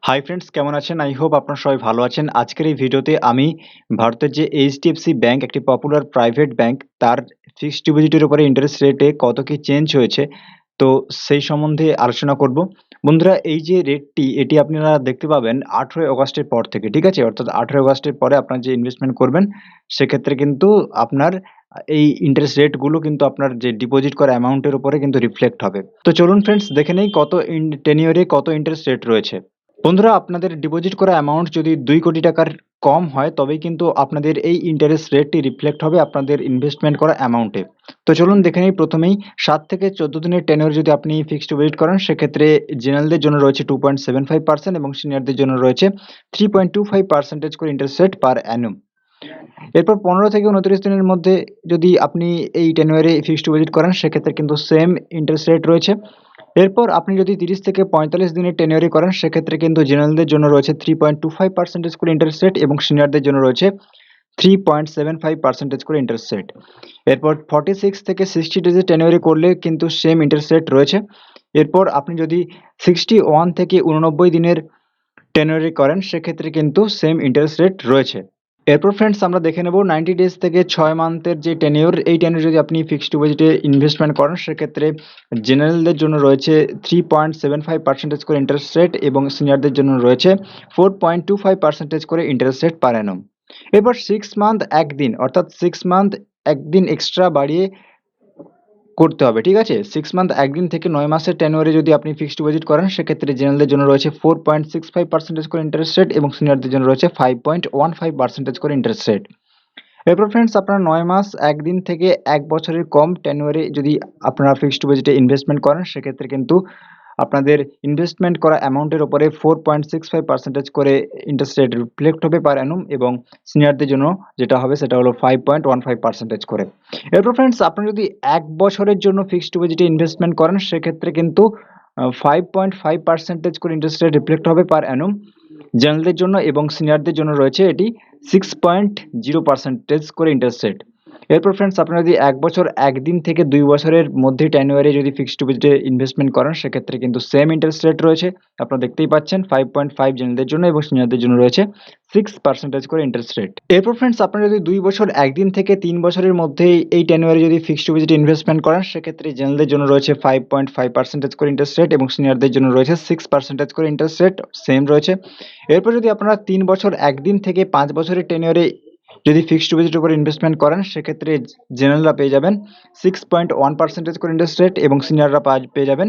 Hi friends, কেমন আছেন? I hope আপনারা সবাই ভালো আছেন। আজকের এই ভিডিওতে আমি ভারতের যে এইচডিএফসি ব্যাংক একটি পপুলার প্রাইভেট ব্যাংক, তার ফিক্সড ডিপোজিটের উপরে ইন্টারেস্ট রেটে কত কি চেঞ্জ হয়েছে, তো সেই সম্বন্ধে আলোচনা করব। বন্ধুরা, এই যে রেটটি এটি আপনারা দেখতে পাবেন 18 অগাস্টের পর থেকে, ঠিক আছে? অর্থাৎ 18 অগাস্টের পরে আপনারা যে ইনভেস্টমেন্ট করবেন সেক্ষেত্রে কিন্তু আপনার এই ইন্টারেস্ট রেটগুলো কিন্তু আপনার যে ডিপোজিট করা অ্যামাউন্টের উপরে কিন্তু রিফ্লেক্ট হবে। তো চলুন ফ্রেন্ডস, দেখে নেই কত টেনিয়রে কত ইন্টারেস্ট রেট রয়েছে। বন্ধুরা, আপনাদের ডিপোজিট করা অ্যামাউন্ট যদি 2 কোটি টাকার কম হয় তবেই কিন্তু আপনাদের এই ইন্টারেস্ট রেটটি রিফ্লেক্ট হবে আপনাদের ইনভেস্টমেন্ট করা অ্যামাউন্টে। তো চলুন দেখে নিই। প্রথমেই 7 থেকে 14 দিনের টেনিওর যদি আপনি ফিক্সড ডিপোজিট করেন সেক্ষেত্রে জেনারেলদের জন্য রয়েছে 2.75% এবং সিনিয়রদের জন্য রয়েছে 3.25% করে ইন্টারেস্ট রেট পার অ্যানুম। এরপর 15 থেকে 29 দিনের মধ্যে যদি আপনি এই টেনিওরে ফিক্সড ডিপোজিট করেন সেক্ষেত্রে কিন্তু সেম ইন্টারেস্ট রেট রয়েছে। এরপর আপনি যদি 30 থেকে 45 দিনের টেনিওরে করেন সেক্ষেত্রে কিন্তু জেনারেলদের জন্য রয়েছে 3.25% করে ইন্টারেস্ট রেট এবং সিনিয়রদের জন্য রয়েছে 3.75% করে ইন্টারেস্ট রেট। এরপর 46 থেকে 60 ডেজের টেনিওরে করলে কিন্তু সেম ইন্টারেস্ট রেট রয়েছে। এরপর আপনি যদি 61 থেকে 89 দিনের টেনিওরে করেন সেক্ষেত্রে কিন্তু সেম ইন্টারেস্ট রেট রয়েছে। এরপর ফ্রেন্ডস আমরা দেখে নেব 90 ডেজ থেকে 6 মান্থের যে টেনিওর, এই টেনিওর যদি আপনি ফিক্সড ডিপোজিটে ইনভেস্টমেন্ট করেন সেক্ষেত্রে জেনারেলদের জন্য রয়েছে 3.75% করে ইন্টারেস্ট রেট এবং সিনিয়রদের জন্য রয়েছে 4.25% করে ইন্টারেস্ট রেট পার অ্যানুম। এরপর 6 মান্থ একদিন, অর্থাৎ 6 মান্থ একদিন এক্সট্রা বাড়িয়ে করতে হবে, ঠিক আছে? 6 মান্থ একদিন থেকে 9 মাসের টেনিওরে যদি আপনি ফিক্সড ডিপোজিট করেন সেক্ষেত্রে জেনারেলদের জন্য রয়েছে 4.65% করে ইন্টারেস্ট রেট এবং সিনিয়রদের জন্য রয়েছে 5.15% করে ইন্টারেস্ট রেট। এরপর ফ্রেন্ডস আপনারা 9 মাস 1 দিন থেকে 1 বছরের কম টেনিওরে যদি আপনারা ফিক্সড ডিপোজিটে ইনভেস্টমেন্ট করেন সেক্ষেত্রে কিন্তু আপনাদের ইনভেস্টমেন্ট করা অ্যামাউন্টের উপরে 4.65% করে ইন্টারেস্ট রেট রিফ্লেক্ট হবে পার অ্যানুম এবং সিনিয়রদের জন্য যেটা হবে সেটা হলো 5.15% করে। এরপর ফ্রেন্ডস আপনারা যদি 1 বছরের জন্য ফিক্সড ডিপোজিটে ইনভেস্টমেন্ট করেন সেক্ষেত্রে কিন্তু 5.5% করে ইন্টারেস্ট রেট রিফ্লেক্ট হবে পার অ্যানুম জেনারেলদের জন্য এবং সিনিয়রদের জন্য রয়েছে এটি 6.0% করে ইন্টারেস্ট রেট। এরপর ফ্রেন্ডস আপনারা যদি 1 বছর 1 দিন থেকে 2 বছরের মধ্যে টেনিওরে যদি ফিক্সড ডিপোজিটে ইনভেস্টমেন্ট করেন সেক্ষেত্রে কিন্তু সেম ইন্টারেস্ট রেট রয়েছে। আপনারা দেখতেই পাচ্ছেন 5.5 জেনারেলদের জন্য এবং সিনিয়রদের জন্য রয়েছে 6% করে ইন্টারেস্ট রেট। এরপর ফ্রেন্ডস আপনারা যদি 2 বছর 1 দিন থেকে 3 বছরের মধ্যে এই টেনিওরে যদি ফিক্সড ডিপোজিটে ইনভেস্টমেন্ট করেন সেক্ষেত্রে জেনারেলদের জন্য রয়েছে 5.5% করে ইন্টারেস্ট রেট এবং সিনিয়রদের জন্য রয়েছে 6% করে ইন্টারেস্ট রেট সেম রয়েছে। এরপর যদি আপনারা 3 বছর 1 দিন থেকে 5 বছরের টেনিওরে যদি ফিক্সড ডিপোজিটের উপর ইনভেস্টমেন্ট করেন সেক্ষেত্রে জেনারেলরা পেয়ে যাবেন 6.1% করে ইন্টারেস্ট রেট এবং সিনিয়ররা পেয়ে যাবেন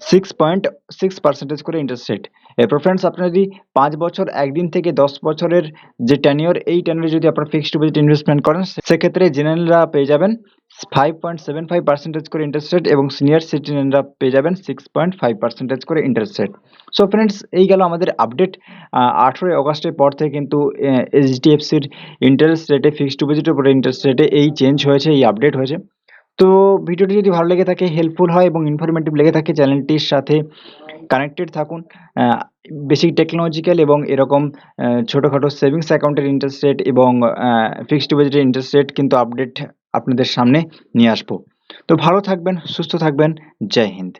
6.6% করে ইন্টারেস্ট রেট। এরপর ফ্রেন্ডস আপনারা যদি 5 বছর 1 দিন থেকে 10 বছরের যে টেনিওর, এই টেনিওরে যদি আপনারা ফিক্সড ডিপোজিট ইনভেস্টমেন্ট করেন সেক্ষেত্রে জেনারেলরা পেয়ে যাবেন 5.75% করে ইন্টারেস্ট রেট এবং সিনিয়র সিটিজেনরা পেয়ে যাবেন 6.5% করে ইন্টারেস্ট রেট। সো ফ্রেন্ডস, এই গেল আমাদের আপডেট। 18 অগাস্টের পর থেকে কিন্তু এইচডিএফসির ইন্টারেস্ট রেটে, ফিক্সড ডিপোজিটের উপরে ইন্টারেস্ট রেটে এই চেঞ্জ হয়েছে, এই আপডেট হয়েছে। তো ভিডিওটি যদি ভালো লেগে থাকে, হেল্পফুল হয় এবং ইনফরমেটিভ লেগে থাকে, চ্যানেলটির সাথে কানেক্টেড থাকুন। বেসিক টেকনোলজিক্যাল এবং এরকম ছোটোখাটো সেভিংস অ্যাকাউন্টের ইন্টারেস্ট রেট এবং ফিক্সড ডিপোজিটের ইন্টারেস্ট রেট কিন্তু আপডেট আপনাদের সামনে নিয়ে আসবো। তো ভালো থাকবেন, সুস্থ থাকবেন। জয় হিন্দ।